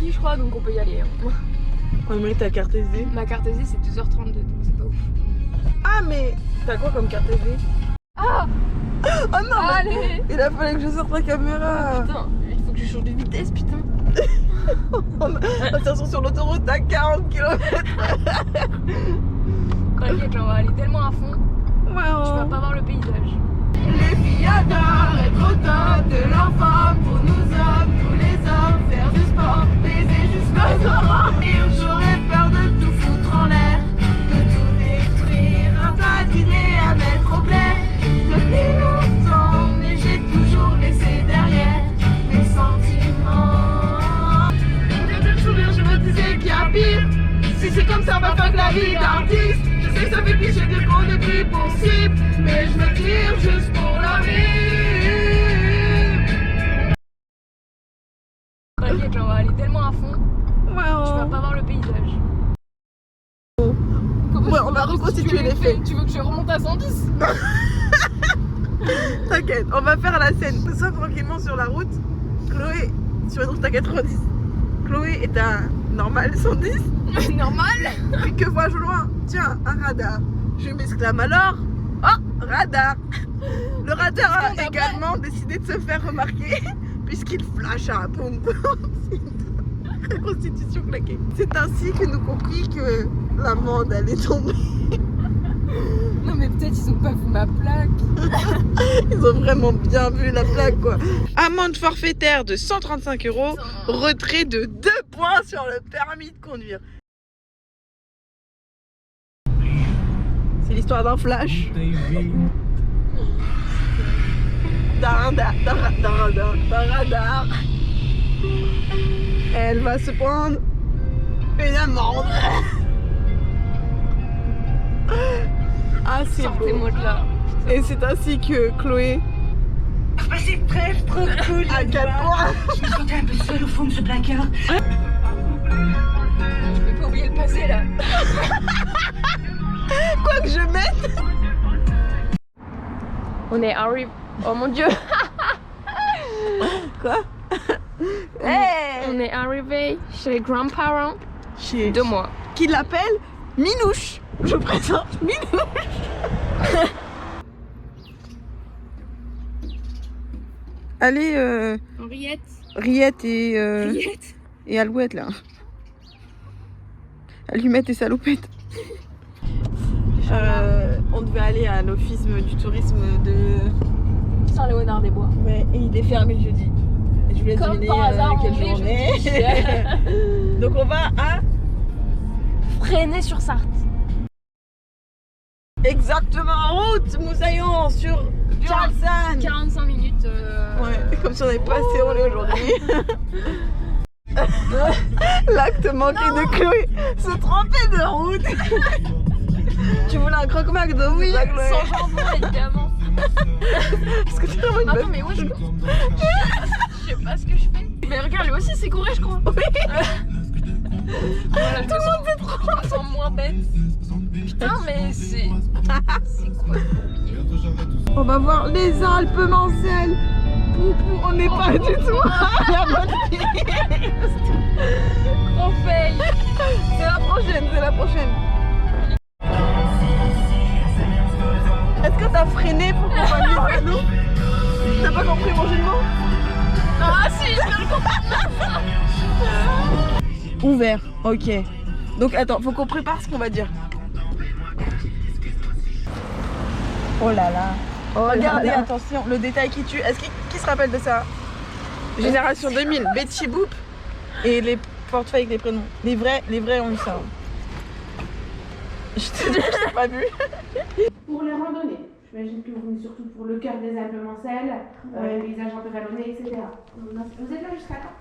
pris je crois, donc on peut y aller. On aimerait ta carte SD. Ma carte SD c'est 2h32, donc c'est pas ouf. Ah mais t'as quoi comme carte SD? Ah Oh non allez. Il a fallu que je sorte la caméra. Putain, il faut que je change de vitesse, putain. Attention sur l'autoroute à 40 km. T'inquiète, on va aller tellement à fond, tu vas pas voir le paysage. Les filles adorent être au top de leur forme. Pour nous hommes, tous les hommes, faire du sport, baiser jusqu'aux aurores. Et j'aurais peur de tout foutre en l'air, de tout détruire, un tas d'idées à mettre au clair. Depuis longtemps, mais j'ai toujours laissé derrière mes sentiments. Dès que je sourire, je me disais qu'il y a pire. Si c'est comme ça, on va faire que la vie d'artiste. Je sais que ça fait cliché de qu'on est plus possible, mais je me tire juste pour la vie. T'inquiète, on va aller tellement à fond, tu vas pas voir le paysage. Ouais, on va reconstituer les faits. Tu veux que je remonte à 110? T'inquiète, on va faire la scène. Nous sommes tranquillement sur la route. Chloé, sur une route à 90. Chloé est à normal 110. Normal. Puis que vois-je au loin? Tiens, un radar. Je m'exclame alors. Oh, radar. Le radar a également décidé de se faire remarquer puisqu'il flash à boum. C'est une reconstitution claquée. C'est ainsi que nous compris que l'amende allait tomber. Non mais peut-être ils ont pas vu ma plaque. Ils ont vraiment bien vu la plaque quoi. Amende forfaitaire de 135 €, retrait de 2 points sur le permis de conduire. C'est l'histoire d'un flash. D'un radar. Elle va se prendre une amende. Ah c'est beau. Sortez-moi de là. Et c'est ainsi que Chloé C'est très trop cool. à 4 points. Je me sentais un peu seule au fond de ce placard. Je peux pas oublier le passé là. Quoi que je mette. On est arrivé. Oh mon dieu. Quoi? Hey. On est arrivé chez les grands-parents Chez de moi. qui l'appelle Minouche. Je présente Minouche. Allez, Henriette. Riette et Henriette. et Alouette là. Allumette et salopette. On devait aller à l'office du tourisme de Saint-Léonard-des-Bois. ouais, et il est fermé le jeudi. Et je voulais Comme deviner par hasard, quelle on est journée. jeudi. Donc on va à Fresnay-sur-Sarthe. exactement en route Moussaillon sur Charleston. 45 minutes. Ouais, comme si on n'avait pas assez roulé aujourd'hui. L'acte manqué de Chloé, se tromper de route. Tu voulais un croque-McDo? Oui, c'est ça, Chloé? sans jambon évidemment. Parce que t'es vraiment une Attends, meuf. mais où je sais pas ce que je fais. Mais regarde, lui aussi c'est couru, je crois. Oui. Voilà, tout le monde fait trop. Je me sens moins bête. Putain, mais c'est. C'est quoi ce pompier? On va voir les Alpes Mancelles. On n'est pas du tout à la bonne fille. On fail. C'est la prochaine, c'est la prochaine. Est-ce que t'as freiné pour qu'on va vivre à nous? T'as pas compris mon jeu de mots? Ah si, je viens de comprendre. Ouvert, ok. Donc attends, faut qu'on prépare ce qu'on va dire. Oh là là. Regardez, attention, le détail qui tue. Est-ce qui se rappelle de ça? Génération 2000, Betty Boop et les portefeuilles avec les prénoms. Les vrais ont eu ça. Je t'ai pas vu. Pour les randonnées, j'imagine que vous venez surtout pour le cœur des Alpes Mancelles, les paysages un peu vallonnés, etc. Vous êtes là jusqu'à quand?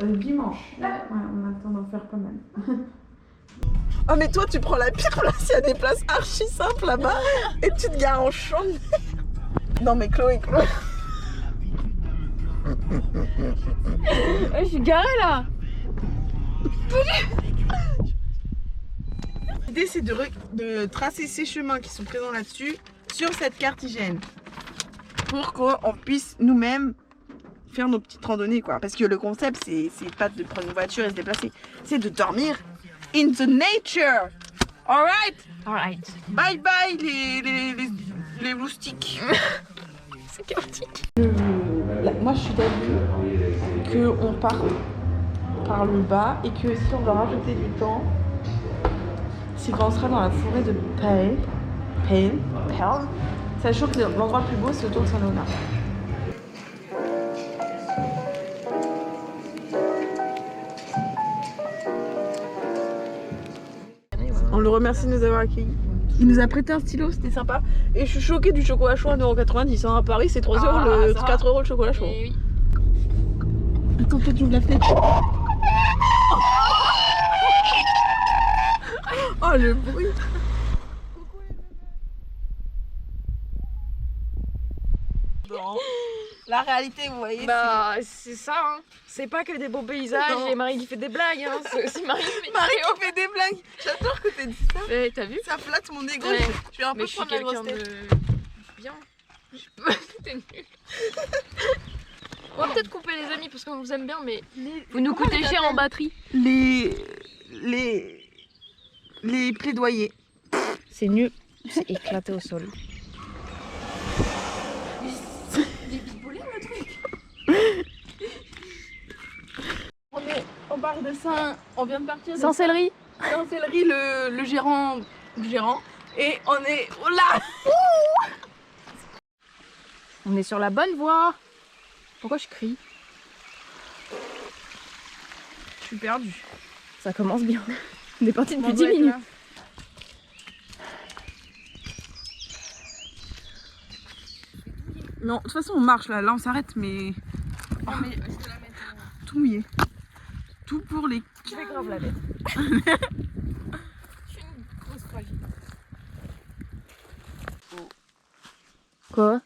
Dimanche. Là. Ouais, on a le temps d'en faire pas mal. Oh mais toi tu prends la pire place, il y a des places archi simples là-bas et tu te gares en champ. Non mais Chloé. Je suis garée là. L'idée c'est de tracer ces chemins qui sont présents là-dessus sur cette carte hygiène pour qu'on puisse nous-mêmes faire nos petites randonnées quoi. Parce que le concept c'est pas de prendre une voiture et se déplacer, c'est de dormir in the nature. Alright. Alright. Bye bye les moustiques. C'est chaotique. Moi je suis d'avis qu'on part par le bas et que si on doit rajouter du temps, c'est quand on sera dans la forêt de Pale, sachant que l'endroit le plus beau c'est autour de Saint-Léonard. On le remercie de nous avoir accueillis. Il nous a prêté un stylo, c'était sympa. Et je suis choquée du chocolat chaud à 1,90 €. À Paris, c'est 3 €, 4 € le chocolat chaud. Oui. Attends, toi tu ouvres la fenêtre. Oh le bruit. Bon. La réalité, vous voyez. Bah, c'est ça, hein. C'est pas que des beaux paysages Non. et Marie qui fait des blagues, hein. C'est aussi Marie qui fait Marie qui fait des blagues. J'adore que t'aies dit ça. Eh, t'as vu? Ça flatte mon ego. Ouais. Je vais un peu Mais je suis prendre la grosse quelqu'un tête. de... bien. T'es nul. On va peut-être couper les amis parce qu'on vous aime bien, mais vous nous coûtez cher en batterie. Les plaidoyers. C'est nul. C'est éclaté au sol. On est au bar de Saint. On vient de partir de Sans céleri. Saint-Céleri, le gérant. Et on est. Oh là. On est sur la bonne voie. Pourquoi je crie? Je suis perdue. Ça commence bien. On est parti depuis 10 minutes. Non, de toute façon on marche là, on s'arrête mais... Non, mais je te la mets. Tout mouillé. Tout pour les... Je vais grave la mettre. Je suis une grosse fragile. Quoi?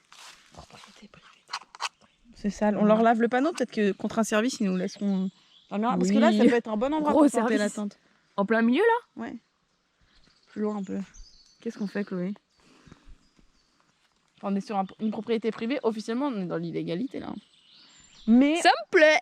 C'est sale. On leur lave le panneau, peut-être que contre un service ils nous laisseront... Parce Oui. que là ça peut être un bon endroit Gros pour porter service. la tente. En plein milieu là? Ouais. Plus loin un peu. Qu'est-ce qu'on fait Chloé? On est sur une propriété privée, officiellement on est dans l'illégalité là. Mais Ça me plaît!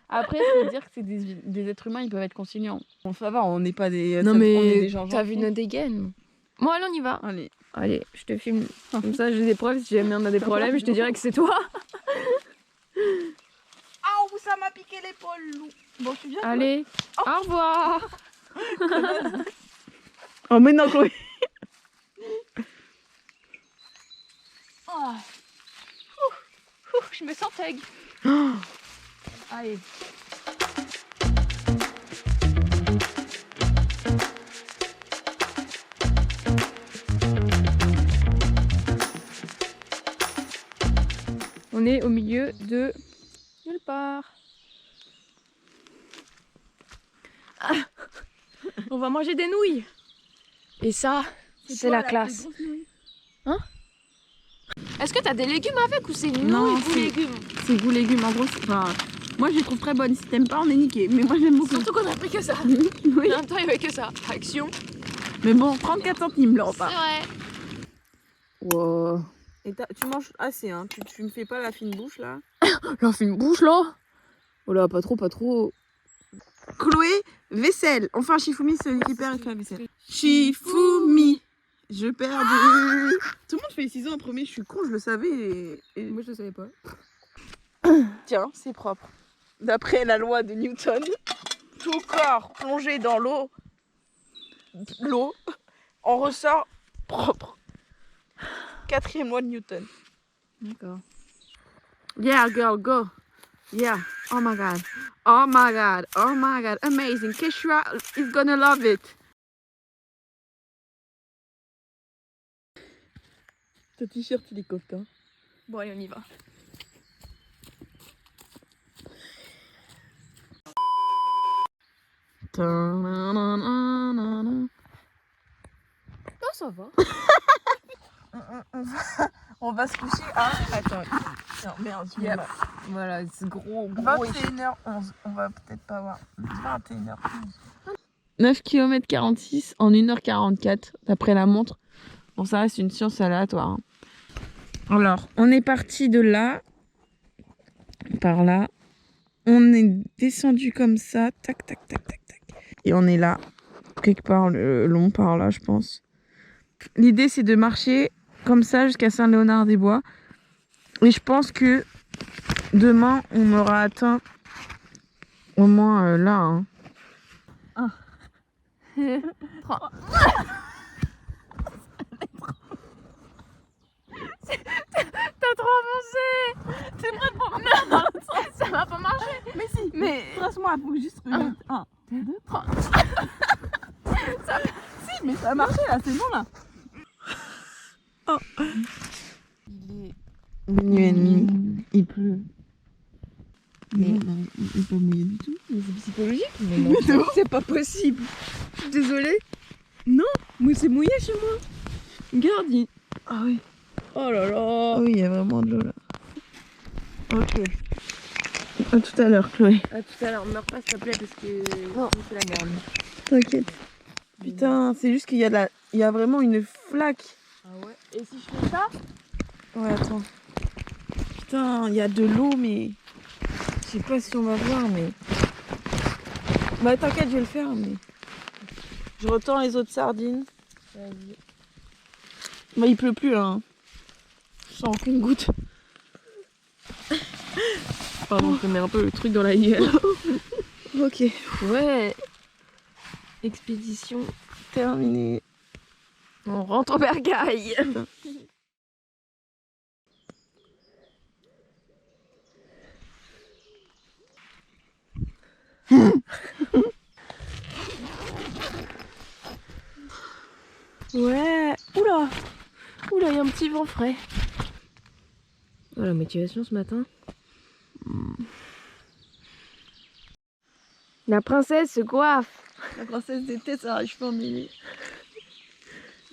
après il faut dire que c'est des êtres humains, ils peuvent être conciliants. Bon ça va, on n'est pas des... Non on est mais des gens t'as vu gentils. nos dégaines? Bon allez on y va. Allez. Allez, je te filme. Comme ça j'ai des preuves, si jamais on a des problèmes, je te dirai que c'est toi. Ah où ça m'a piqué l'épaule Lou. Bon tu viens Chloé? Allez, au revoir. Oh mais non Chloé. Oh. Je me sens tag. Allez. On est au milieu de nulle part. Ah. On va manger des nouilles. Et ça, c'est la classe. Hein? Est-ce que t'as des légumes avec ou c'est Non, nouilles ou c'est- légumes? C'est goût légumes en gros. Enfin, moi je les trouve très bonnes. Si t'aimes pas on est niqué. Mais moi j'aime beaucoup. Surtout qu'on a pris que ça. Oui. En même temps, il y avait que ça. Action. Mais bon, 34 centimes le C'est repas. vrai. Wow. Et tu manges assez hein. Tu me fais pas la fine bouche là. Là, on fait une bouche là. Oh là, pas trop, pas trop. Chloé, vaisselle. Enfin Shifumi c'est celui qui perd avec la vaisselle. Shifumi. Je perds du... Tout le monde fait les ciseaux en premier. Je suis con, je le savais. Moi, je le savais pas. Tiens, c'est propre. D'après la loi de Newton, tout corps plongé dans l'eau en ressort propre. 4e loi de Newton. D'accord. Yeah, girl, go. Yeah. Oh my god. Oh my god. Oh my god. Amazing. Keshua is gonna love it. Ce t-shirt, il est coquin. Bon, allez, on y va. Oh, ça va. On va se coucher à... Attends. Non, merde, je Yep. Voilà, c'est gros. 21h11. On va peut-être pas voir. 21h11. 9 km 46 en 1h44 d'après la montre. Bon, ça reste une science aléatoire. Hein. Alors, on est parti de là. par là. On est descendu comme ça, tac, tac, tac, tac, tac. Et on est là, quelque part le long par là, je pense. L'idée, c'est de marcher comme ça jusqu'à Saint-Léonard-des-Bois. Et je pense que demain, on aura atteint au moins là. Hein. Ah. T'as trop avancé. C'est vrai pour non, ça va pas marcher. Mais si, mais trace-moi pour juste 1, 2, 3. Si, mais ça a marché là, c'est bon là. Oh. Il est minuit et demi, il pleut. Mais non, il est pas mouillé du tout. Mais c'est psychologique. Mais non, c'est pas possible. Je suis désolée. Non, mais c'est mouillé chez moi. Regarde, Ah oui. Oh là là. Ah oui, il y a vraiment de l'eau là. Ok. À tout à l'heure, Chloé. À tout à l'heure, meurs pas s'il te plaît parce que c'est la merde. T'inquiète. Putain, c'est juste qu'il y a il y a vraiment une flaque. Ah ouais. Et si je fais ça? Ouais, attends. Putain, il y a de l'eau, mais je sais pas si on va voir, mais. Bah t'inquiète, je vais le faire, mais. Je retends les autres sardines. Vas-y. Bah il pleut plus là. Hein. Je sens aucune goutte. Pardon, je mets un peu le truc dans la gueule. Ok. Ouais. Expédition Terminé. on rentre au bercail. Ouais. Oula. Oula, il y a un petit vent frais. Oh, la motivation ce matin. La princesse se coiffe. La princesse des têtes à cheveux emmêlés.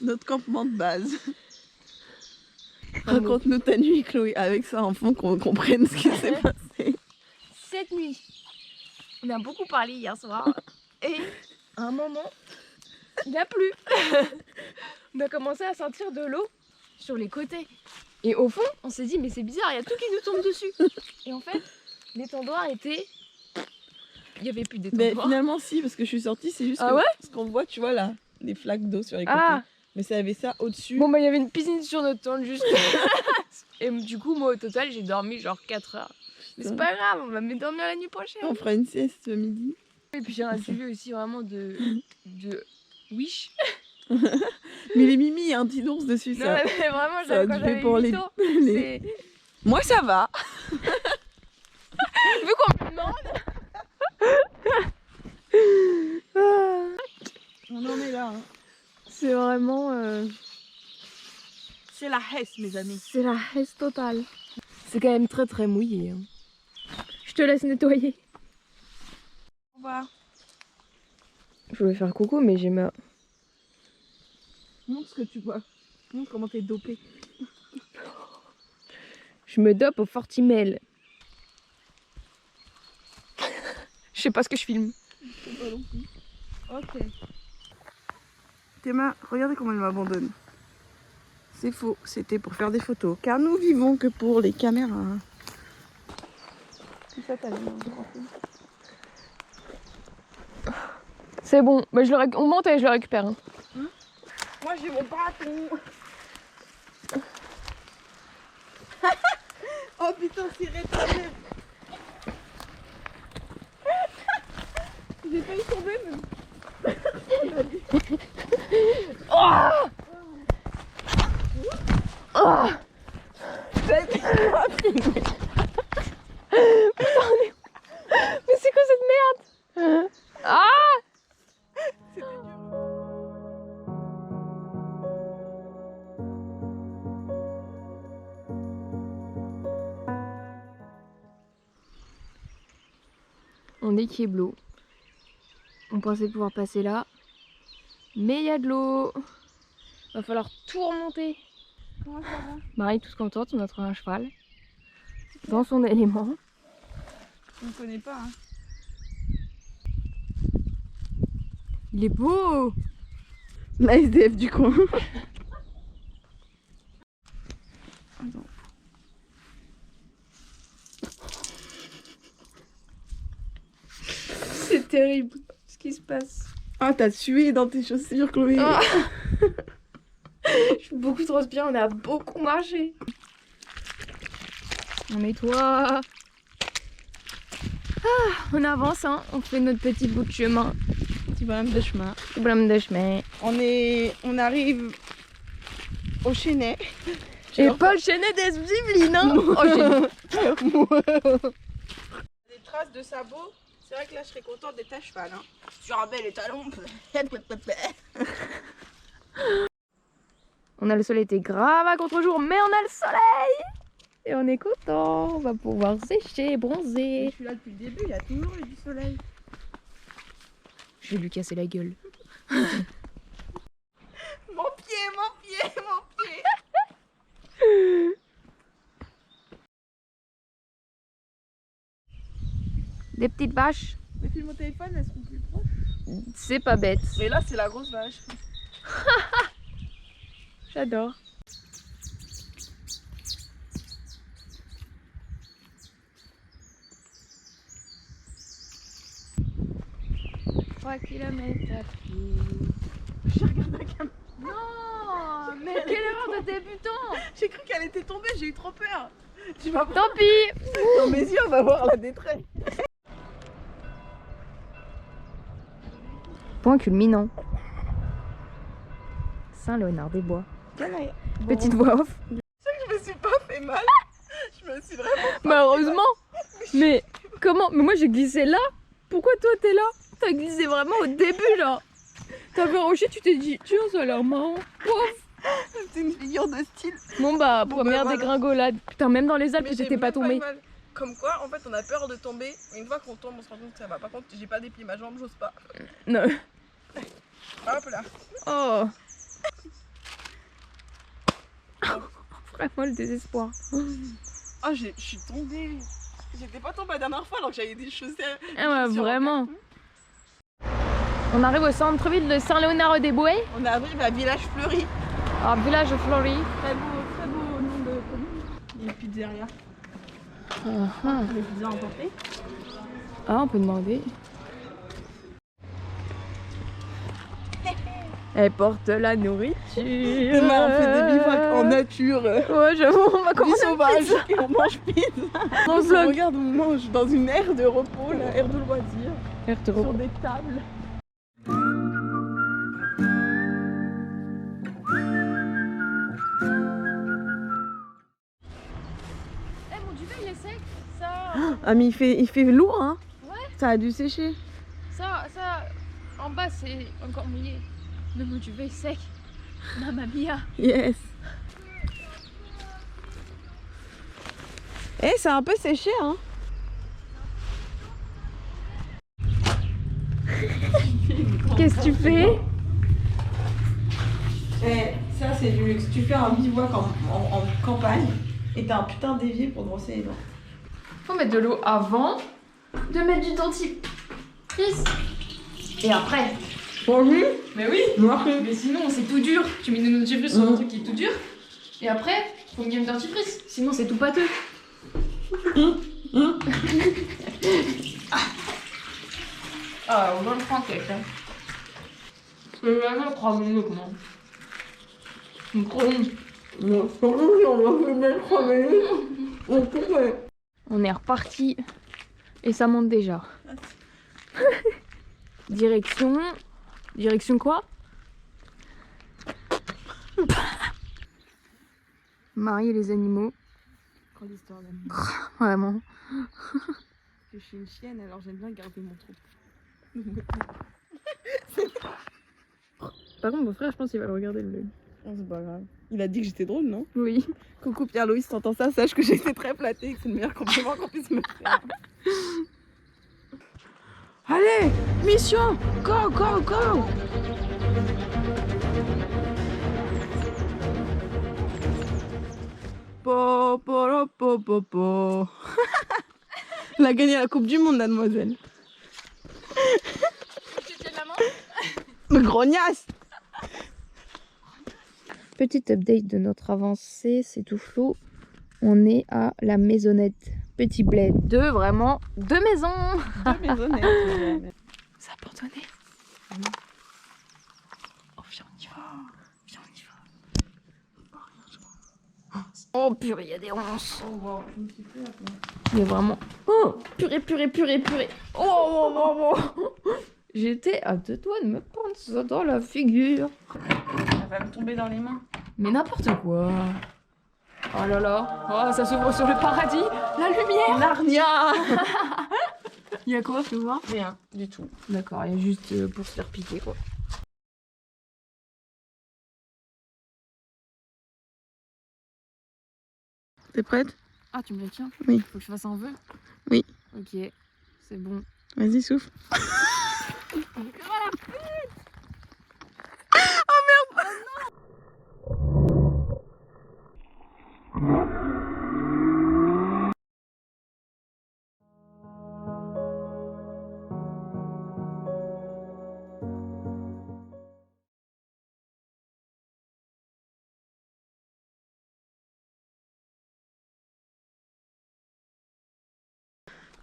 Notre campement de base. Raconte-nous ta nuit, Chloé, avec ça en fond qu'on comprenne ce qui s'est passé. Cette nuit, on a beaucoup parlé hier soir et à un moment, il a plu. On a commencé à sentir de l'eau sur les côtés. Et au fond, on s'est dit mais c'est bizarre, il y a tout qui nous tombe dessus. Et en fait, l'étendoir était... Il n'y avait plus d'étendoir. Mais finalement si, parce que je suis sortie, c'est juste ah que ouais ce qu'on voit, tu vois là, les flaques d'eau sur les côtés. Ah. Mais ça avait ça au-dessus. Bon bah il y avait une piscine sur notre tente juste. Et du coup moi au total j'ai dormi genre 4 heures. Mais c'est pas grave, on va me dormir la nuit prochaine. On fera une sieste ce midi. Et puis j'ai un suivi aussi vraiment de Wish. Mais les mimi, il y a un petit ours dessus, Non ça. mais vraiment Ça a quand dû j'avais fait pour 8 les- ans, les- Moi ça va. vu qu'on me demande. On en est là. Hein. C'est vraiment... C'est la Hesse, mes amis. C'est la haisse totale. C'est quand même très très mouillé. Hein. Je te laisse nettoyer. Au revoir. Je voulais faire coucou mais j'ai ma... Montre ce que tu vois. Montre comment t'es dopé. Je me dope au Fortimel. Je sais pas ce que je filme. Je sais pas non plus. Ok. Théma, regardez comment elle m'abandonne. C'est faux, c'était pour faire des photos. Car nous vivons que pour les caméras. C'est ça ta ligne. C'est bon, bah, on monte et je le récupère. Hein. Moi j'ai mon bâton. Oh putain, c'est rétréci. J'ai failli tomber même. Oh oh mais c'est quoi cette merde? Ah on est Kieblo. On pensait pouvoir passer là. Mais il y a de l'eau. Va falloir tout remonter. Comment ça va? Marie, tout ce qu'on tente, on a trouvé un cheval. Dans son élément. On ne connaît pas. Hein. Il est beau. La SDF du coin. Attends. terrible ce qui se passe. Ah, t'as sué dans tes chaussures, Chloé. Ah. Je suis beaucoup transpirée, on a beaucoup marché. On nettoie. Ah, on avance, hein. On fait notre petit bout de chemin. Petit bonhomme de chemin. Petit bonhomme de chemin. On arrive au Chenet. Et pas le Chenet des Yvelines, hein. Oh, des traces de sabots. C'est vrai que là, je serais contente d'être à cheval. Hein. Sur un bel étalon. On a le soleil, était grave à contre-jour, mais on a le soleil. Et on est content. On va pouvoir sécher, bronzer. Je suis là depuis le début, il y a toujours eu du soleil. Je vais lui casser la gueule. Mon pied. Des petites vaches. Depuis mon téléphone, elles seront plus proches. C'est pas bête. Mais là, c'est la grosse vache. J'adore. Trois kilomètres à pied. J'ai regardé la caméra. Non, mais quelle erreur de débutant. J'ai cru qu'elle était tombée, j'ai eu trop peur. Tu vas Tant pis. dans mes yeux, on va voir la détresse. Point culminant. Saint-Léonard-des-Bois. Petite voix off. Je me suis pas fait mal. Je me suis vraiment. Bah heureusement. Mais comment? Mais moi j'ai glissé là. Pourquoi toi t'es là? T'as glissé vraiment au début là. T'as fait rocher, tu t'es dit tiens ça a l'air marrant. Ouf. C'est une figure de style. Bon bah Bon, première bah, voilà. dégringolade. Putain même dans les Alpes Mais j'étais j'ai pas même tombée. eu mal. Comme quoi, en fait, on a peur de tomber. Mais une fois qu'on tombe, on se rend compte que ça va. Par contre, j'ai pas des pieds, ma jambe, j'ose pas. Non. Hop là. Oh. Vraiment le désespoir. Ah, je suis tombée. J'étais pas tombée la dernière fois alors que j'avais des chaussures. Ah ouais vraiment. On arrive au centre-ville de Saint-Léonard-des-Bois. On arrive à Village Fleuri. Alors village fleuri. Très beau nom de commune. Il y a une pizzeria. Les pizzas emportées. Ah, on peut demander. Elle porte la nourriture. Demain, on fait des bivouacs en nature. Ouais, j'avoue, on va Vie commencer sauvage. Et on mange pizza. On On vlog. regarde, on mange dans une aire de repos, la aire de loisirs. RTO. Sur des tables. Eh, mon duvet il est sec. Ça, Ah, mais il fait lourd, hein. Ouais. Ça a dû sécher. ça, en bas c'est encore mouillé. Mais mon duvet est sec. Mamma mia. Yes. Eh, c'est un peu séché, hein. Qu'est-ce que tu fais? Eh, ça c'est du luxe. Tu fais un bivouac en campagne et t'as un putain d'évier pour brosser les dents. Faut mettre de l'eau avant de mettre du dentifrice. Et après. Bonjour. Mais oui. Merci. Mais sinon c'est tout dur. Tu mets du dentifrice sur un truc qui est tout dur. Et après, faut mettre du dentifrice. Sinon c'est tout pâteux. Ah, on va le prendre quelqu'un. C'est vraiment 3 minutes, moi. C'est trop long. On est reparti et ça monte déjà. Direction. Direction quoi? Marier les animaux. Grande histoire d'amour. Vraiment. Je suis une chienne alors j'aime bien garder mon troupeau. Par contre, mon frère, je pense qu'il va le regarder le vlog. Oh, c'est pas grave. Il a dit que j'étais drôle, non? Oui. Coucou Pierre-Louis, si t'entends ça, sache que j'ai été très flattée et que c'est le meilleur compliment qu'on puisse me faire. Allez, mission, go, go, go. Po, po, po, po, po. Elle a gagné la Coupe du Monde, mademoiselle. Tu tiens la main? Me grognasse. Petite update de notre avancée, c'est tout flou. On est à la maisonnette. Petit bled. Deux maisons. Deux maisonnettes. abandonné. Oh, viens, on y va. Viens, on y va. Oh, purée, il y a des ronces. Oh wow, je me suis fait après. Il y a vraiment... Oh, purée, purée, purée, purée. Oh. J'étais à 2 doigts de me prendre ça dans la figure. Elle va me tomber dans les mains. Mais n'importe quoi. Oh là là. Oh, ça s'ouvre sur le paradis. La lumière. Narnia. Il y a quoi, fais voir? Rien du tout. D'accord, il y a juste pour se faire piquer, quoi. T'es prête? Ah, tu me le tiens? Oui. Faut que je fasse un vœu? Oui. Ok, c'est bon. Vas-y, souffle.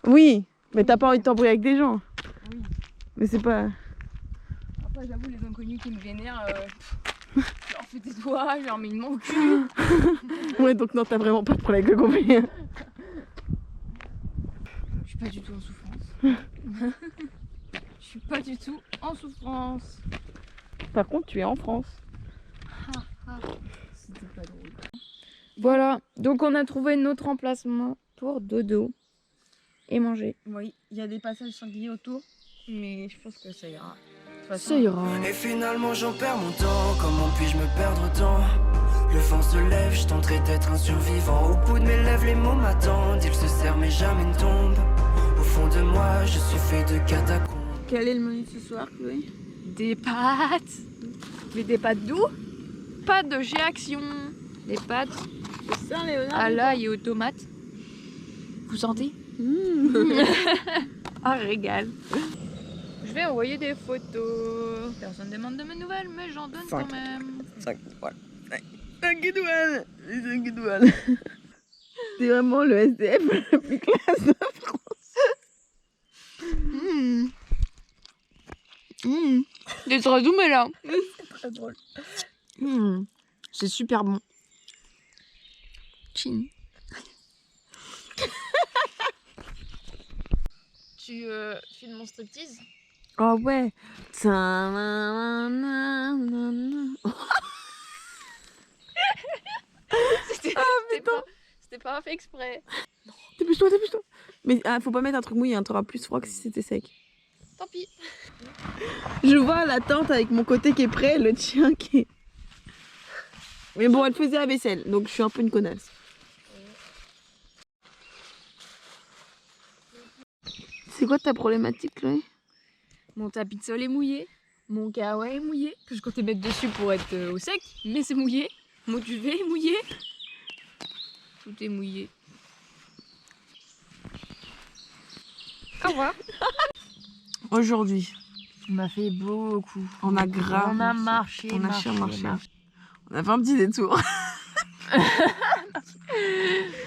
Oui, mais t'as pas envie de t'embrouiller avec des gens. Oui. Mais c'est pas... Après, j'avoue, les inconnus qui me vénèrent, je leur fais des doigts, je leur mets une main au cul. Ouais, donc non, t'as vraiment pas de problème avec le compris. Je suis pas du tout en souffrance. Je suis pas du tout en souffrance. Par contre, tu es en France. C'était pas drôle. Voilà, donc on a trouvé notre emplacement pour dodo et manger. Oui, il y a des passages singuliers autour, mais je pense que ça ira. Ça ira. Et finalement j'en perds mon temps, comment puis-je me perdre autant? Le vent se lève, je tenterai d'être un survivant. Au bout de mes lèvres les mots m'attendent, ils se serrent mais jamais ne tombent. Au fond de moi je suis fait de catacombes. Quel est le menu ce soir, Chloé? Des pâtes. Mais des pâtes d'où? Pâtes de chez Action. Des pâtes C'est ça, Léonard? à l'ail et aux tomates. Vous sentez? Ah, régal. Je vais envoyer des photos. Personne demande de mes nouvelles, mais j'en donne 5. quand même. 5 étoiles. 5 étoiles. Les 5 étoiles. C'est vraiment le SDF le plus classe de France. C'est très doux, mais là. C'est très drôle. C'est super bon. Chin. Tu filmes mon striptease? Oh ouais. C'était pas fait exprès. Dépêche-toi, dépêche-toi. Mais faut pas mettre un truc mouillé, hein, t'auras plus froid que si c'était sec. Tant pis. Je vois la tente avec mon côté qui est prêt, le tien qui est... Mais bon, elle faisait la vaisselle, donc je suis un peu une connasse. C'est quoi ta problématique, Chloé? Mon tapis de sol est mouillé. Mon kawaii est mouillé. Que je comptais mettre dessus pour être au sec, mais c'est mouillé. Mon duvet est mouillé. Tout est mouillé. Au revoir. Aujourd'hui, On a fait beaucoup. on a grave... On a marché, On a marché, marché. marché. On a fait un petit détour.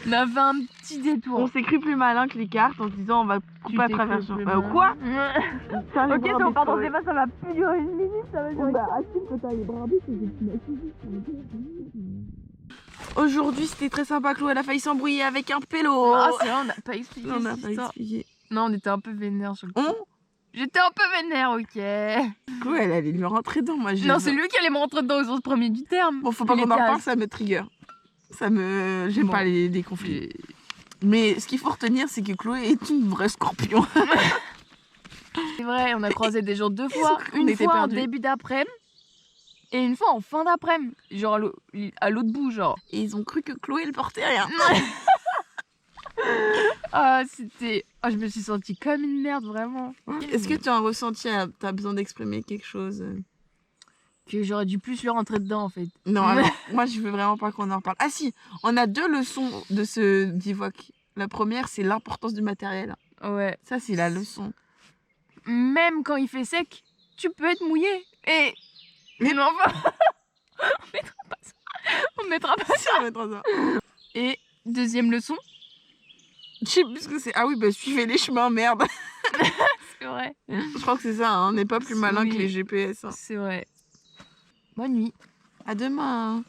On a fait un petit détour. On s'est cru plus malin que les cartes en se disant on va couper à travers le champ. Quoi? Ok, c'est bon, pardon, c'est pas, ça va plus durer une minute, ça va durer. Aujourd'hui, c'était très sympa. Chloé, elle a failli s'embrouiller avec un pélo. Ah, c'est vrai, on n'a pas expliqué. On n'a cette pas histoire. expliqué. Non, on était un peu vénère sur le coup. On J'étais un peu vénère, ok. Chloé, elle allait lui rentrer dedans. Moi, Non, c'est lui qui allait me rentrer dedans au sens premier du terme. Bon, faut pas Il qu'on en était reparle, ça me trigger. Ça me... J'aime Bon. pas les conflits. Mais ce qu'il faut retenir, c'est que Chloé est une vraie scorpion. C'est vrai, on a croisé des gens 2 fois. On Une était fois en perdus. début d'après-midi et une fois en fin d'après-midi. Genre à l'autre bout, genre. Et ils ont cru que Chloé, elle portait rien. Ah, c'était... Ah, je me suis sentie comme une merde, vraiment. Est-ce que tu as un ressenti, t'as besoin d'exprimer quelque chose? Que j'aurais dû plus lui rentrer dedans, en fait. Non, alors, moi je veux vraiment pas qu'on en reparle. Ah si, on a 2 leçons de ce bivouac. La première, c'est l'importance du matériel. Ouais. Ça, c'est la leçon. Même quand il fait sec, tu peux être mouillé. Et... Mais non, enfin... On mettra pas ça. Ça va être ça. Et deuxième leçon. Je sais plus ce que c'est. Ah oui, bah suivez les chemins, merde. C'est vrai. Je crois que c'est ça, hein. On n'est pas plus malin Oui. que les GPS. Hein. C'est vrai. Bonne nuit. À demain.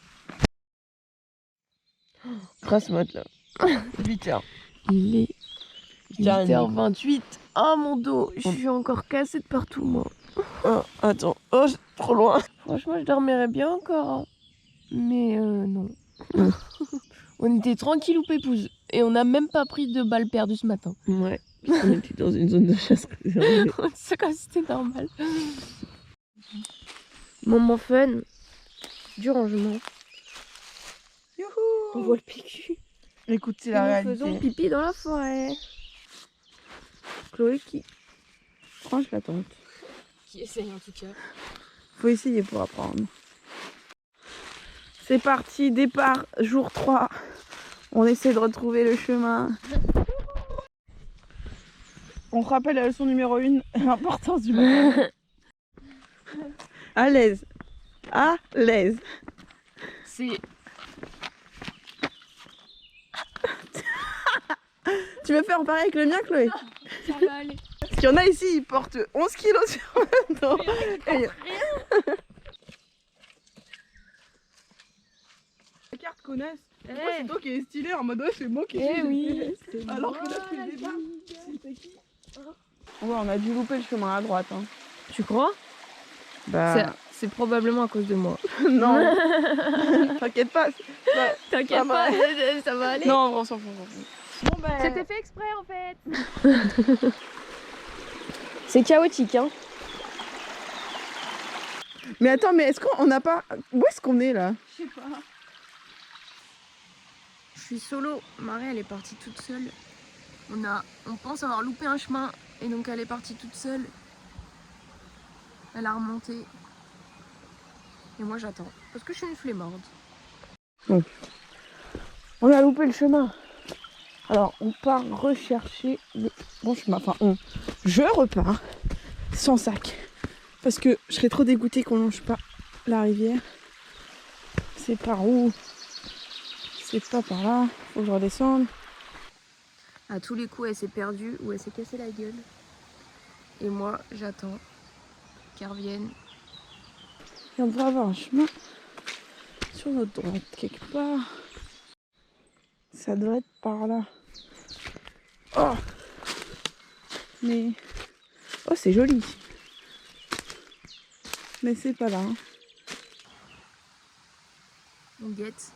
Grasse mat là. 8h. Il est 8h30. 8h28. Oh mon dos, je suis encore cassée de partout moi. Oh, attends. Oh, c'est trop loin. Franchement, je dormirais bien encore. Hein. Mais non. On était tranquille ou pépouze. Et on n'a même pas pris de balles perdues ce matin. Ouais. On était dans une zone de chasse réservée. C'est comme si c'était normal. Moment fun du rangement. On voit le PQ. Écoute, c'est Et la nous faisons réalité. pipi dans la forêt. Chloé qui Franche la tente. essaye en tout cas. Faut essayer pour apprendre. C'est parti, départ, jour 3. On essaie de retrouver le chemin. On se rappelle la leçon numéro 1, l'importance du matin. À l'aise. À l'aise. C'est Tu veux faire pareil avec le mien, Chloé? ça va aller. Parce qu'il y en a ici, ils portent 11 kilos sur le dos. Et- La carte connaisse. Moi, c'est toi qui es stylé en mode ouais, c'est moi qui ai oui. Alors que là, depuis le départ, c'était qui? Ouais, on a dû louper le chemin à droite. Hein. Tu crois? Bah, C'est probablement à cause de moi. non. T'inquiète pas. T'inquiète pas, ça va aller. Non, on s'en fout. Bon, bah... C'était fait exprès en fait. C'est chaotique hein. Mais attends, mais est-ce qu'on n'a pas... Où est-ce qu'on est là? Je sais pas. Je suis solo. Marie elle est partie toute seule. On pense avoir loupé un chemin et donc elle est partie toute seule. Elle a remonté. Et moi j'attends. Parce que je suis une flemmarde. On a loupé le chemin. Alors, on part rechercher le bon chemin. Enfin, je repars sans sac. Parce que je serais trop dégoûtée qu'on longe pas la rivière. C'est par où? C'est pas par là. Faut que je redescende. À tous les coups elle s'est perdue ou elle s'est cassée la gueule. Et moi j'attends qu'elle revienne. Et on devrait avoir un chemin sur notre droite quelque part. Ça doit être par là. Oh! Mais... Oh, c'est joli. Mais c'est pas là. Hein. On guette.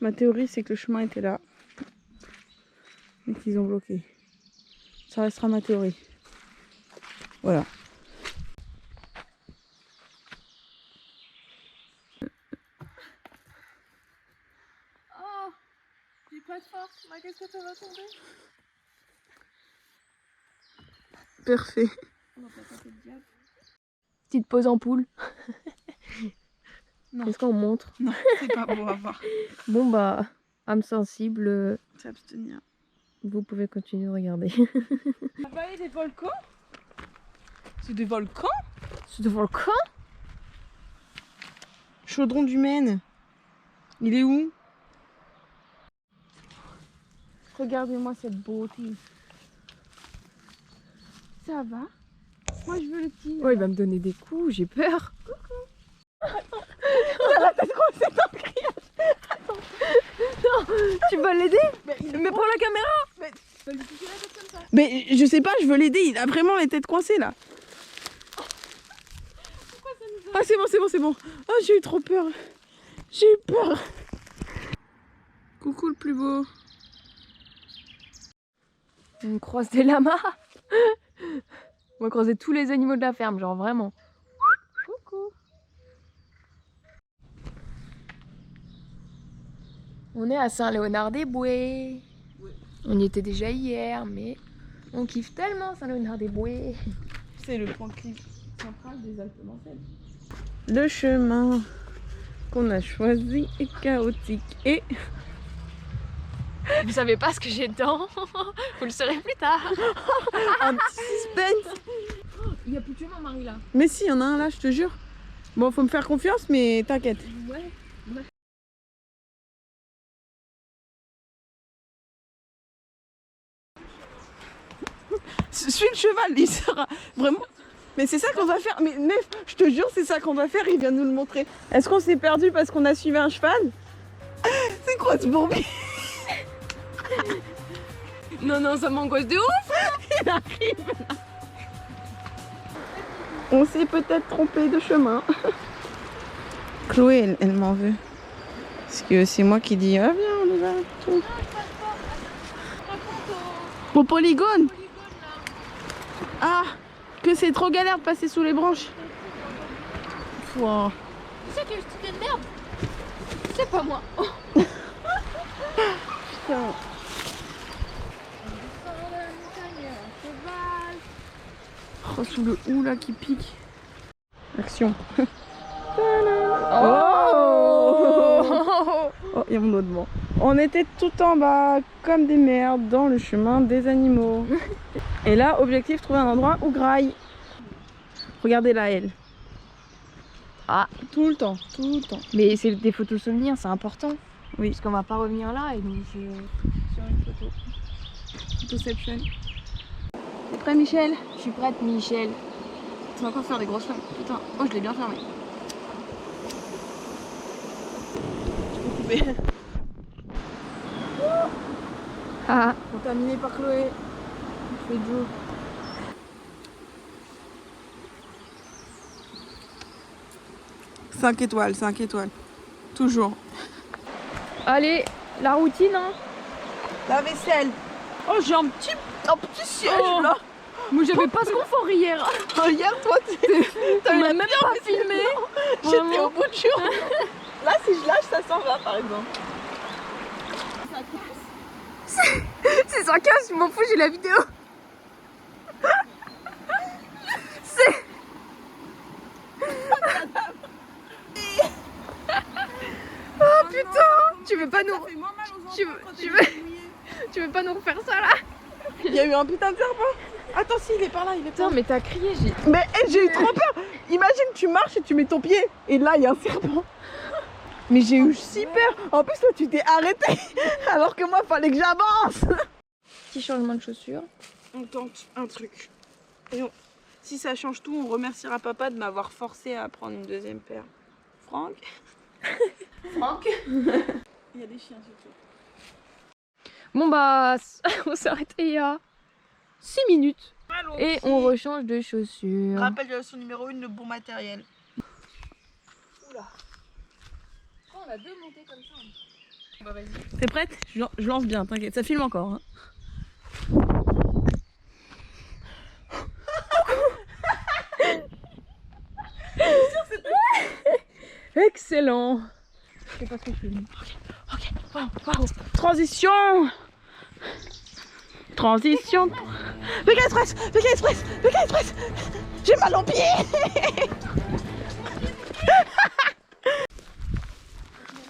Ma théorie, c'est que le chemin était là. Mais qu'ils ont bloqué. Ça restera ma théorie. Voilà. Oh, j'ai pas de force. Qu'est-ce que ça va tomber? Parfait. Petite pause en poule. Non. Est-ce qu'on montre? Non, c'est pas beau à voir. Bon bah, âme sensible, S'abstenir. vous pouvez continuer de regarder. La vallée des volcans? C'est des volcans? C'est de volcan? Chaudron du Maine. Il est où? Regardez-moi cette beauté. Ça va? Moi je veux le petit. Oh, il va me donner des coups, j'ai peur. Tu vas l'aider? Mais prends la caméra! Mais je sais pas, je veux l'aider. Il a vraiment les têtes coincées là. Ah c'est bon, c'est bon, c'est bon. Ah j'ai eu trop peur. J'ai eu peur. Coucou le plus beau. On croise des lamas. On va croiser tous les animaux de la ferme, genre vraiment. Coucou. On est à Saint-Léonard-des-Bois. On y était déjà hier, mais on kiffe tellement Saint-Léonard-des-Bois. C'est le point central des Alpes-Mancelles. Le chemin qu'on a choisi est chaotique et... Vous savez pas ce que j'ai dedans. Vous le saurez plus tard. un petit suspense. Il y a plus de chemin, Marie, là. Mais si, il y en a un là, je te jure. Bon, faut me faire confiance, mais t'inquiète. Ouais. Suis le cheval, il sera vraiment. Mais c'est ça qu'on va faire. Mais Nef, je te jure, c'est ça qu'on va faire. Il vient nous le montrer. Est-ce qu'on s'est perdu parce qu'on a suivi un cheval? C'est quoi ce bourbier? Non, non, ça m'angoisse de ouf. Il arrive là. On s'est peut-être trompé de chemin. Chloé, elle m'en veut. Parce que c'est moi qui dis, ah viens, on y va. Tout. Au polygone. Ah, que c'est trop galère de passer sous les branches. Wow. C'est que je te merde. C'est pas moi. Putain. Oh, sous le hou là qui pique. Action. Oh, il y a mon autre vent. On était tout en bas, comme des merdes, dans le chemin des animaux. Et là, objectif, trouver un endroit où graille. Regardez là, elle. Ah. Tout le temps, tout le temps. Mais c'est des photos souvenirs, c'est important. Oui. Parce qu'on va pas revenir là et donc Sur une photo. Photoception. T'es prêt, Michel? je suis prête, Michel. Tu vas encore faire des grosses flammes. Putain, oh, je l'ai bien fermé. Je peux couper. Ah. Contaminé par Chloé. Je fais Joe. Cinq étoiles, 5 étoiles. Toujours. Allez, la routine, hein. La vaisselle. Oh, j'ai un petit siège Oh. là. Moi j'avais pas ce confort hier. Oh, hier, toi, t'as On eu m'a la même pire pas vaisselle. filmé. J'étais Vraiment. au bout de jour. Là, si je lâche, ça s'en va, par exemple. C'est sarcasme, je m'en fous, j'ai la vidéo. C'est. Oh putain. Tu veux pas nous. Tu veux pas nous refaire ça là? Il y a eu un putain de serpent. Attends, si, il est par là, il est par Putain, là. mais t'as crié, j'ai. Mais j'ai eu trop peur. Imagine, tu marches et tu mets ton pied. Et là, il y a un serpent. Mais j'ai eu si peur. En plus, toi, tu t'es arrêté. Alors que moi, fallait que j'avance. Petit changement de chaussures. On tente un truc. Et si ça change tout, on remerciera papa de m'avoir forcé à prendre une deuxième paire. Franck. Franck. Il y a des chiens surtout. Bon bah, on s'est arrêté il y a 6 minutes. Et on rechange de chaussures. Rappel de leçon numéro 1, le bon matériel. Oula. Oh, on a deux montées comme ça. Bah vas-y. T'es prête? Je lance bien, t'inquiète, ça filme encore. Hein. Excellent. Je sais pas ce que je fais. Ok, wow. Transition. Transition. Pékin Express. J'ai mal aux pieds.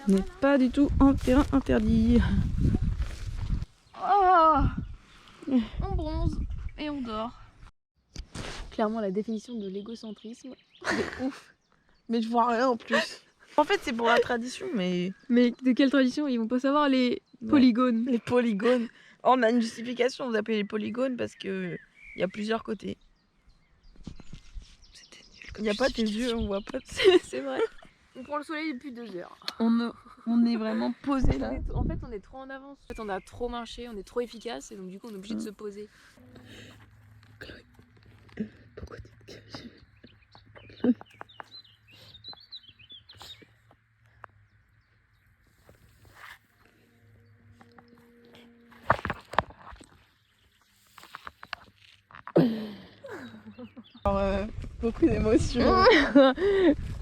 On n'est pas du tout en terrain interdit. Oh, on bronze et on dort. Clairement la définition de l'égocentrisme. C'est ouf. Mais je vois rien en plus. En fait, c'est pour la tradition, mais... Mais de quelle tradition? Ils vont pas savoir les polygones. Les polygones. Oh, on a une justification, vous appelez les polygones parce que il y a plusieurs côtés. C'était nul. Il n'y a pas tes yeux, on voit pas. C'est vrai. On prend le soleil depuis 2 heures. On est vraiment posé là. En fait, on est trop en avance. En fait, on a trop marché, on est trop efficace et donc du coup, on est obligé de se poser. Pourquoi tu te caches? Alors, beaucoup d'émotions.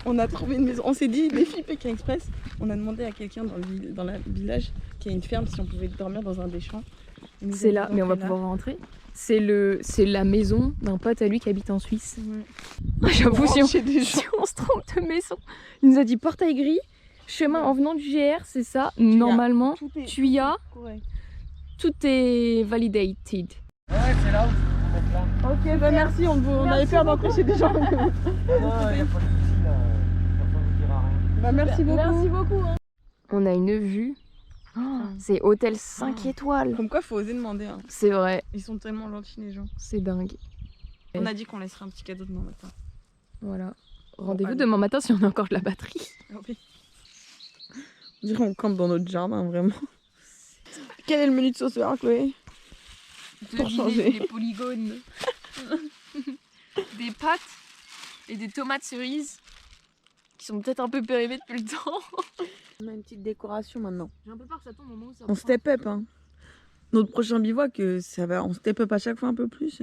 On a trouvé une maison. On s'est dit, les filles Pékin Express, on a demandé à quelqu'un dans le village qui a une ferme si on pouvait dormir dans un des champs. C'est là, mais on va pouvoir rentrer. C'est la maison d'un pote à lui qui habite en Suisse. Ouais. J'avoue, si Chez des gens. on se trompe de maison. Il nous a dit portail gris, chemin en venant du GR, c'est ça. Normalement, tu y as, tout est validated. Ouais, c'est là où vous êtes là. Ok, bah merci, on avait peur d'empêcher des gens. Non, il n'y a pas de souci là. Personne ne vous dira rien. Bah merci beaucoup. Merci beaucoup. On a une vue C'est hôtel 5 étoiles. Comme quoi, faut oser demander. Hein. C'est vrai, Ils sont tellement gentils, les gens. c'est dingue. On a dit qu'on laisserait un petit cadeau demain matin. Voilà. Rendez-vous allez. demain matin si on a encore de la batterie. On dirait qu'on campe dans notre jardin, vraiment. Quel est le menu de ce soir, Chloé? Pour changer. Des polygones. Des pâtes et des tomates cerises qui sont peut-être un peu périmées depuis le temps. On a une petite décoration maintenant. J'ai un peu peur que ça tombe au moment où ça On step up, hein. Notre prochain bivouac, ça va, on step up à chaque fois un peu plus.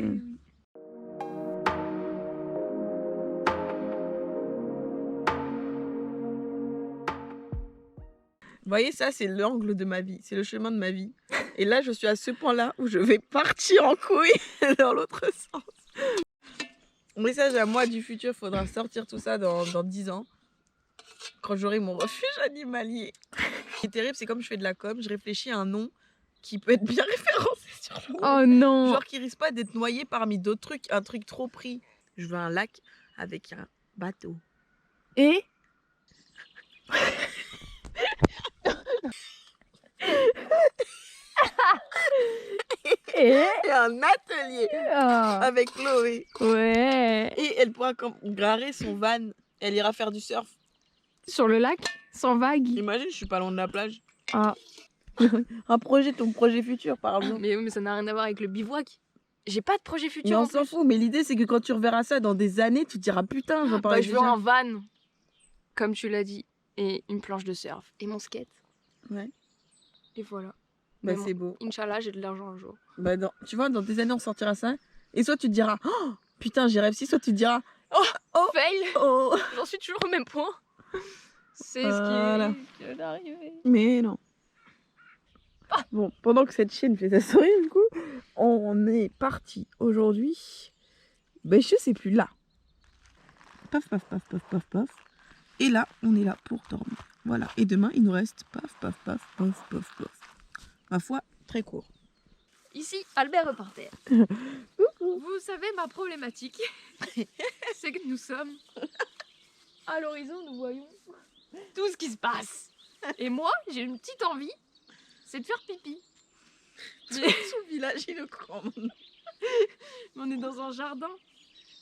Vous voyez, ça, c'est l'angle de ma vie, c'est le chemin de ma vie. Et là, je suis à ce point-là où je vais partir en couille dans l'autre sens. Message à moi du futur, il faudra sortir tout ça dans 10 ans, quand j'aurai mon refuge animalier. Ce qui est terrible, c'est comme je fais de la com, je réfléchis à un nom qui peut être bien référencé sur le web. Oh non. Genre qui risque pas d'être noyé parmi d'autres trucs, un truc trop pris. Je veux un lac avec un bateau. Et Et un atelier Ah. avec Chloé. Ouais. Et elle pourra garer son van. Elle ira faire du surf. Sur le lac, sans vague. Imagine, je suis pas loin de la plage. Ah. Un projet, ton projet futur, par exemple. Mais oui, mais ça n'a rien à voir avec le bivouac. J'ai pas de projet Mais futur on en s'en plus. fout. Mais l'idée, c'est que quand tu reverras ça dans des années, tu te diras putain, j'en Bah, parlais je veux déjà. un van, comme tu l'as dit, et une planche de surf, et mon skate. Ouais. Et voilà. Bah, Mais bon, c'est beau. Inch'Allah, j'ai de l'argent un jour. Bah, tu vois, dans des années, on sortira ça. Et soit tu te diras, oh, putain, j'y rêve si. Soit tu te diras, oh, Fail. oh. J'en suis toujours au même point. C'est Voilà. ce qui est d'arriver. Mais non. Bon, pendant que cette chienne fait sa souris, du coup, on est parti aujourd'hui. Ben, je sais plus, là. Paf, paf, paf, paf, paf, paf. Et là, on est là pour dormir. Voilà. Et demain, il nous reste paf, paf, paf, paf, paf, paf. Ma foi, très court. Ici, Albert Reporter. Vous savez, ma problématique, c'est que nous sommes à l'horizon, nous voyons tout ce qui se passe. Et moi, j'ai une petite envie, c'est de faire pipi. Tout le village, il le croit maintenant. Mais on est dans un jardin.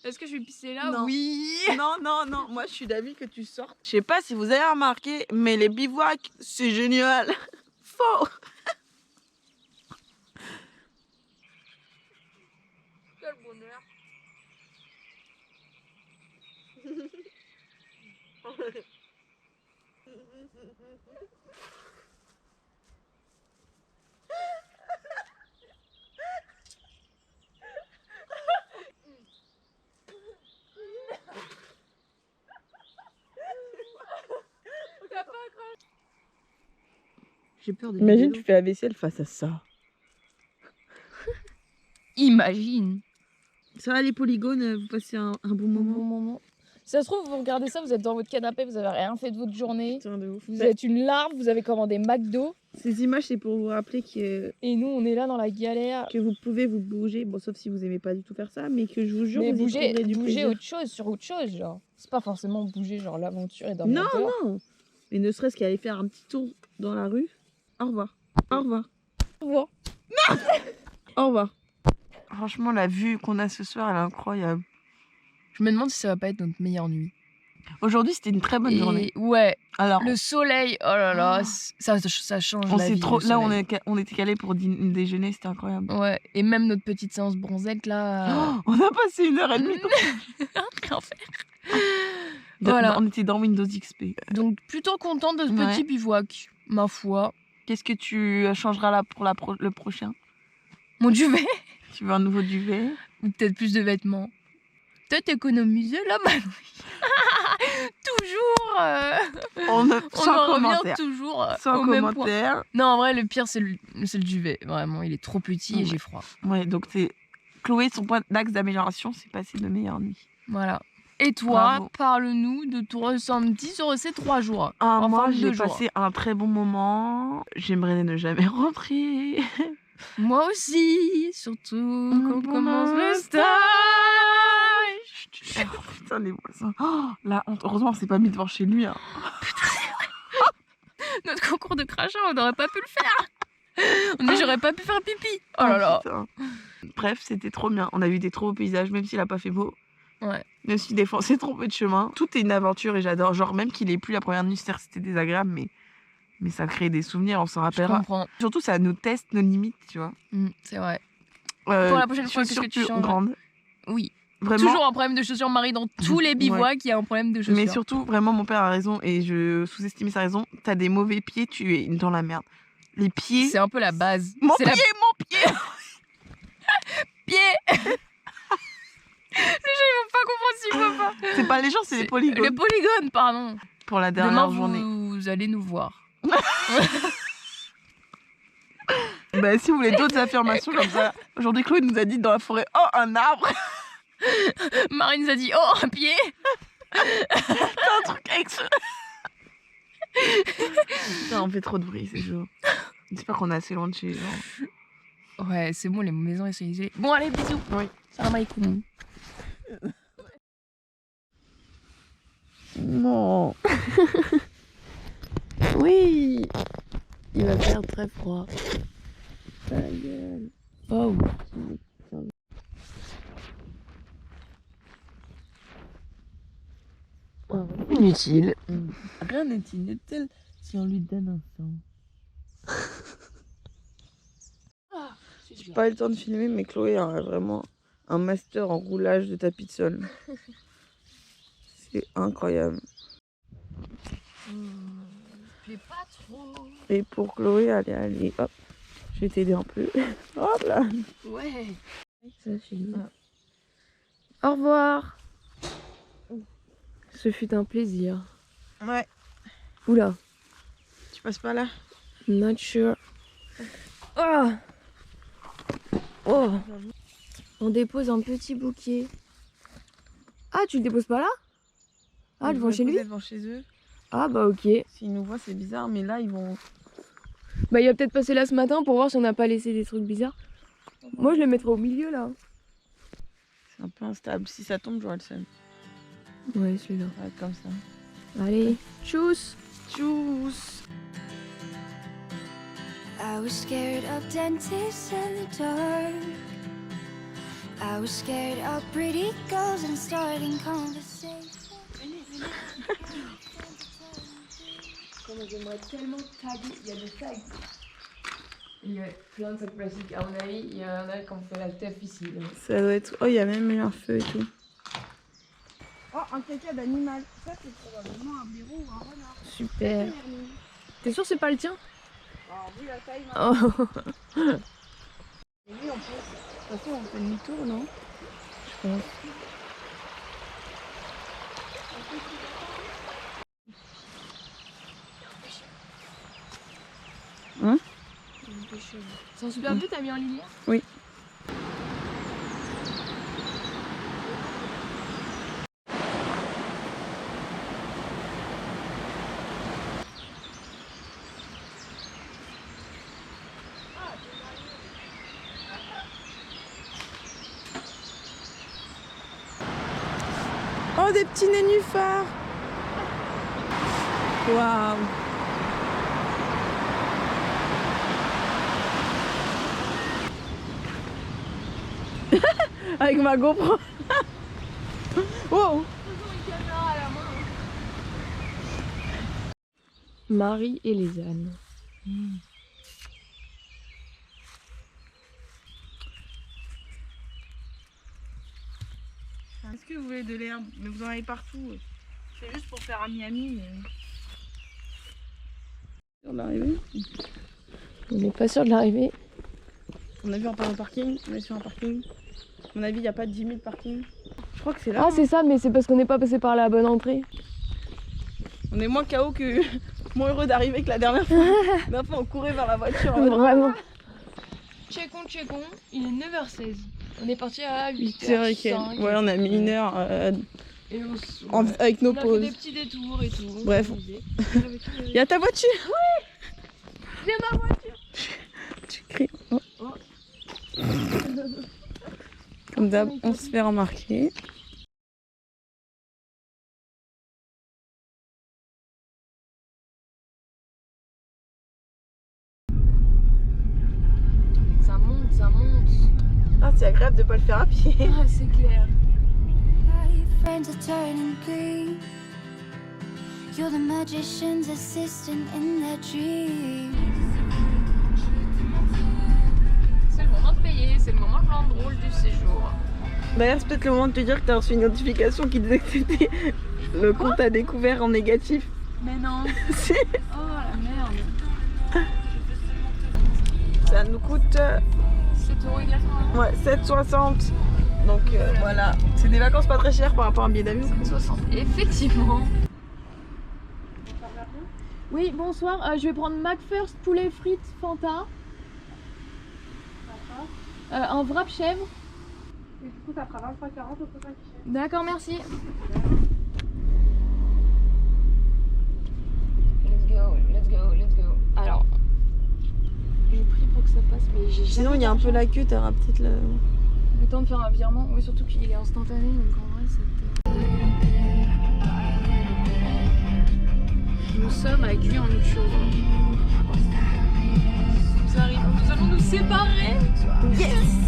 Est-ce que je vais pisser là? Non. Oui. Non, non, non. Moi, je suis d'avis que tu sortes. Je sais pas si vous avez remarqué, mais les bivouacs, c'est génial. Faux. Quel bonheur. J'ai peur de Imagine, tu fais la vaisselle face à ça. Imagine. Ça va les polygones, vous passez un bon moment. Bon moment. Si ça se trouve, vous regardez ça, vous êtes dans votre canapé, vous avez rien fait de votre journée. Putain, de ouf. Vous êtes une larve, vous avez commandé McDo. Ces images, c'est pour vous rappeler Et nous, on est là dans la galère. que vous pouvez vous bouger. Bon, sauf si vous aimez pas du tout faire ça, mais que je vous jure, Mais vous y bouger trouverez du plaisir. autre chose, sur autre chose, genre. C'est pas forcément bouger, genre l'aventure et dans Non, non. Mais ne serait-ce qu'aller faire un petit tour dans la rue. Au revoir. Au revoir. Au revoir. Au revoir. Franchement, la vue qu'on a ce soir, elle est incroyable. Je me demande si ça va pas être notre meilleure nuit. Aujourd'hui, c'était une très bonne journée. Ouais, Alors, le soleil, oh là là, Oh. ça change on la s'est vie. trop. le Là, soleil. on était calés pour déjeuner, c'était incroyable. Ouais, et même notre petite séance bronzette là. Oh, on a passé 1h30. Rien faire. Voilà. On était dans Windows XP. Donc plutôt contente de ce Ouais. petit bivouac, ma foi. Qu'est-ce que tu changeras là pour le prochain? Mon duvet. Tu veux un nouveau duvet? Ou peut-être plus de vêtements. Peut-être économiser la batterie. Toujours. On On sans en revient commentaire. toujours Sans au même point. commentaire. Non, en vrai, le pire, c'est le duvet. Vraiment, il est trop petit et Ouais. j'ai froid. Ouais, donc Chloé, son point d'axe d'amélioration, c'est passer de meilleures nuits. Voilà. Et toi, Bravo. parle-nous de ton ressenti sur ces 3 jours. Ah, Enfin, moi, 2 j'ai jours. passé un très bon moment. J'aimerais ne jamais rentrer. Moi aussi, surtout quand on commence le stage. Oh, putain, les voisins. Oh, la honte. Heureusement, on s'est pas mis devant chez lui. Hein. Notre concours trop de crachat, on n'aurait pas pu le faire. Mais j'aurais pas pu faire pipi. Oh là là. Putain. Bref, c'était trop bien. On a vu des trop beaux paysages, même s'il a pas fait beau. Ouais. Même si des fois on s'est trompé de chemin. Tout est une aventure et j'adore. Genre, même qu'il ait plu la première nuit, certes, c'était désagréable, mais ça crée des souvenirs, on s'en Je rappellera. comprends. Surtout, ça nous teste nos limites, tu vois. C'est vrai. Pour la prochaine fois, qu'est-ce que tu plus changes? grande. Oui. Vraiment. Toujours un problème de chaussures, Marie, dans tous les bivouacs, il y a un problème de chaussures. Mais surtout, vraiment, mon père a raison et je sous-estimais sa raison. T'as des mauvais pieds, tu es dans la merde. Les pieds. C'est un peu la base. Mon C'est pied, mon pied pied. Les gens, ils vont pas comprendre s'ils voient pas. C'est pas les gens, c'est les polygones. Les polygones, pardon. Pour la dernière Demain, journée. vous allez nous voir. Bah, si vous voulez d'autres affirmations comme ça. Aujourd'hui, Chloé nous a dit dans la forêt, oh, un arbre. Marie nous a dit, oh, un pied. Un truc avec ça. Putain, on fait trop de bruit, c'est chaud. J'espère qu'on est assez loin de chez les gens. Ouais, c'est bon, les maisons, elles sont isolées. Bon, allez, bisous. Oui. Salam alaikum. Non. Oui. Il va faire très froid. Ta gueule. Oh. Inutile. Rien n'est inutile si on lui donne un sang. J'ai pas eu le temps de filmer, mais Chloé a vraiment un master en roulage de tapis de sol. C'est incroyable. Fais pas trop. Et pour Chloé, allez, hop, je vais t'aider un peu. Hop là. Ouais. Ça filme. Au revoir. Ce fut un plaisir. Ouais. Oula. Tu passes pas là? Not sure. Ah. Oh. On dépose un petit bouquet. Ah, tu le déposes pas là? Ah, devant chez lui? Devant chez eux. Ah bah ok. S'ils nous voient, c'est bizarre, mais là, ils vont... Bah il va peut-être passer là ce matin pour voir si on n'a pas laissé des trucs bizarres. Moi je le mettrai au milieu là. C'est un peu instable. Si ça tombe, j'aurai le seum. Ouais, celui-là. Ça va être comme ça. Allez, tchuss. Tchuss. I was scared of dentists in the dark. I was scared of pretty girls and starting conversations. Comment j'aimerais tellement taguer. Il y a des tags. Il y a plein de sacs plastiques. À mon avis, il y en a qui ont fait la teuf ici. Là. Ça doit être... Oh, il y a même eu un feu et tout. Oh, un caca d'animal. Ça, c'est probablement un blaireau ou un renard. Super. T'es sûr que c'est pas le tien? Alors, vu la taille, Oh. et oui, on peut... De toute façon, on fait demi-tour, non? Je pense. Hein? C'est un super but, t'as mis en lumière? Oui. Oh, des petits nénuphars! Waouh! Avec ma GoPro. Wow! Marie et les ânes. Est-ce que vous voulez de l'herbe? Mais vous en avez partout. C'est juste pour faire un Miami, mais... On est arrivé. On n'est pas sûr de l'arrivée. On a vu un parking, on est sur un parking. À mon avis, il n'y a pas de 10 000 parkings. Je crois que c'est là. Ah, c'est ça, mais c'est parce qu'on n'est pas passé par la bonne entrée. On est moins KO que... moins heureux d'arriver que la dernière fois. La dernière fois, on courait vers la voiture. Vraiment. Checkons, il est 9h16. On est parti à 8h05. C'est vrai ouais, on a mis une heure et avec nos on a pauses. fait des petits détours et tout. Bref. Il y a ta voiture? Oui! J'ai ma voiture! Tu cries. Oh. Comme d'hab, on se fait remarquer. agréable de pas le faire à pied. Ah, c'est clair. My friends are turning green. You're the magician's assistant in their dreams. C'est le moment de payer, c'est le moment de rendre drôle du séjour. D'ailleurs, c'est peut-être le moment de te dire que t'as reçu une notification qui disait que c'était le compte à découvert en négatif. Mais non. Si. Oh la merde. Ça nous coûte 7,80 €. ouais, 7,60. Donc voilà, c'est des vacances pas très chères par rapport à un billet d'avion. 7,60. Effectivement. Oui, bonsoir. Je vais prendre McFirst poulet frites Fanta. Un wrap chèvre. Et du coup, ça fera 23,40 au prochain guichet. D'accord, merci. Let's go. Alors, j'ai pris pour que ça passe, mais j'ai jamais. Sinon, il y a un peu la queue, t'auras peut-être le temps de faire un virement. Oui, surtout qu'il est instantané, donc en vrai, c'était. Nous sommes à Guy en autre chose. Nous allons nous séparer. Yes.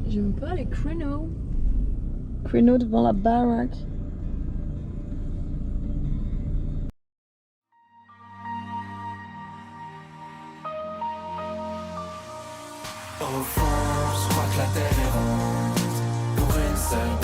J'aime pas les créneaux. Créneau devant la baraque. Au fond, je crois que la terre est ronde. Pour une seule